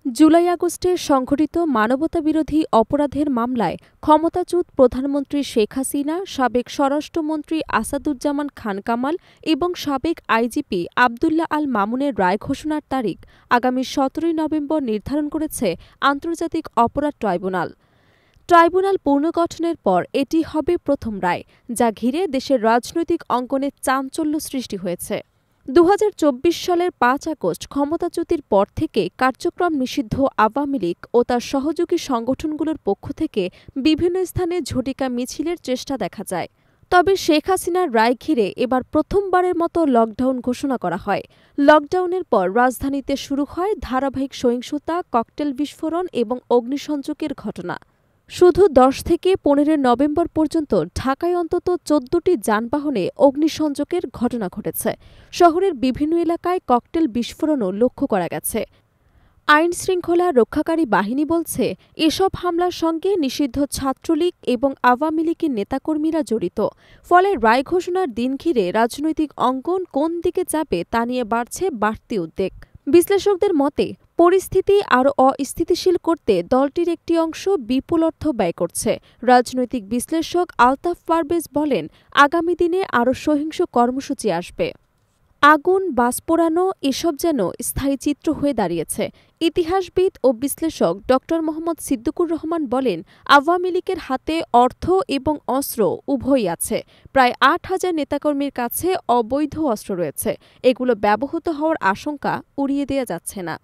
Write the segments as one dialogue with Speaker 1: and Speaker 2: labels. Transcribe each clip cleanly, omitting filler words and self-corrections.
Speaker 1: জুলাই আগস্টে সংঘটিত মানবতাবিরোধী অপরাধের মামলায় ক্ষমতাচ্যুত প্রধানমন্ত্রী শেখ হাসিনা, সাবেক স্বরাষ্ট্রমন্ত্রী আসাদুজ্জামান খান কামাল এবং সাবেক আইজিপি আবদুল্লাহ আল মামুনের রায় ঘোষণার তারিখ আগামী ১৭ নভেম্বর নির্ধারণ করেছে আন্তর্জাতিক অপরাধ ট্রাইব্যুনাল। ট্রাইব্যুনাল পুনর্গঠনের পর এটি হবে প্রথম রায়, যা ঘিরে দেশের রাজনৈতিক অঙ্গনে চাঞ্চল্য সৃষ্টি হয়েছে। ২০২৪ সালের ৫ আগস্ট ক্ষমতাচ্যুতির পর থেকে কার্যক্রম নিষিদ্ধ আওয়ামী লীগ ও তার সহযোগী সংগঠনগুলোর পক্ষ থেকে বিভিন্ন স্থানে ঝটিকা মিছিলের চেষ্টা দেখা যায়। তবে শেখ হাসিনার রায় ঘিরে এবার প্রথমবারের মতো লকডাউন ঘোষণা করা হয়। লকডাউনের পর রাজধানীতে শুরু হয় ধারাবাহিক সহিংসতা, ককটেল বিস্ফোরণ এবং অগ্নিসংযোগের ঘটনা। শুধু ১০ থেকে ১৫ নভেম্বর পর্যন্ত ঢাকায় অন্তত ১৪টি যানবাহনে অগ্নিসংযোগের ঘটনা ঘটেছে। শহরের বিভিন্ন এলাকায় ককটেল বিস্ফোরণও লক্ষ্য করা গেছে। আইনশৃঙ্খলা রক্ষাকারী বাহিনী বলছে, এসব হামলার সঙ্গে নিষিদ্ধ ছাত্রলীগ এবং আওয়ামী লীগের নেতাকর্মীরা জড়িত। ফলে রায় ঘোষণার দিন ঘিরে রাজনৈতিক অঙ্গন কোন দিকে যাবে তা নিয়ে বাড়ছে বাড়তি উদ্বেগ। বিশ্লেষকদের মতে, পরিস্থিতি আরও অস্থিতিশীল করতে দলটির একটি অংশ বিপুল অর্থ ব্যয় করছে। রাজনৈতিক বিশ্লেষক আলতাফ পারভেজ বলেন, আগামী দিনে আরও সহিংস কর্মসূচি আসবে। আগুন, বাস পোড়ানো এসব যেন স্থায়ী চিত্র হয়ে দাঁড়িয়েছে। ইতিহাসবিদ ও বিশ্লেষক ড. মোহাম্মদ সিদ্দিকুর রহমান বলেন, আওয়ামী লীগের হাতে অর্থ এবং অস্ত্র উভয়ই আছে। প্রায় ৮,০০০ নেতাকর্মীর কাছে অবৈধ অস্ত্র রয়েছে। এগুলো ব্যবহৃত হওয়ার আশঙ্কা উড়িয়ে দেওয়া যাচ্ছে না।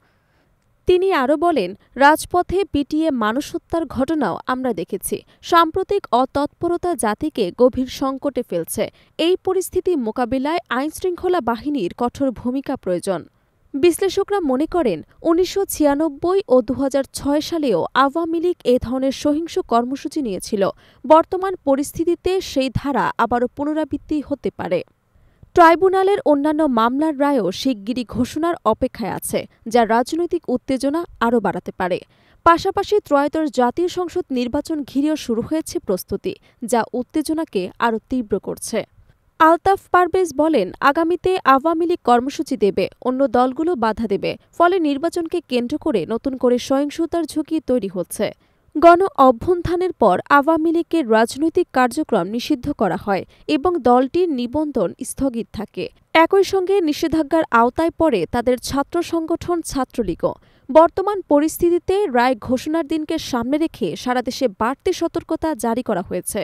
Speaker 1: তিনি আরও বলেন, রাজপথে পিটিয়ে মানুষ হত্যার ঘটনাও আমরা দেখেছি। সাম্প্রতিক অতৎপরতা জাতিকে গভীর সংকটে ফেলছে। এই পরিস্থিতি মোকাবিলায় আইনশৃঙ্খলা বাহিনীর কঠোর ভূমিকা প্রয়োজন। বিশ্লেষকরা মনে করেন, ১৯৯৬ ও ২০০৬ সালেও আওয়ামী লীগ এ ধরনের সহিংস কর্মসূচি নিয়েছিল। বর্তমান পরিস্থিতিতে সেই ধারা আবারও পুনরাবৃত্তি হতে পারে। ট্রাইব্যুনালের অন্যান্য মামলার রায়ও শিগগিরই ঘোষণার অপেক্ষায় আছে, যা রাজনৈতিক উত্তেজনা আরও বাড়াতে পারে। পাশাপাশি ত্রয়োদশ জাতীয় সংসদ নির্বাচন ঘিরেও শুরু হয়েছে প্রস্তুতি, যা উত্তেজনাকে আরও তীব্র করছে। আলতাফ পারভেজ বলেন, আগামীতে আওয়ামী লীগ কর্মসূচি দেবে, অন্য দলগুলো বাধা দেবে। ফলে নির্বাচনকে কেন্দ্র করে নতুন করে সহিংসতার ঝুঁকি তৈরি হচ্ছে। গণ অভ্যুত্থানের পর আওয়ামী লীগের রাজনৈতিক কার্যক্রম নিষিদ্ধ করা হয় এবং দলটির নিবন্ধন স্থগিত থাকে। একই সঙ্গে নিষেধাজ্ঞার আওতায় পড়ে তাদের ছাত্র সংগঠন ছাত্রলীগও। বর্তমান পরিস্থিতিতে রায় ঘোষণার দিনকে সামনে রেখে সারা দেশে বাড়তি সতর্কতা জারি করা হয়েছে।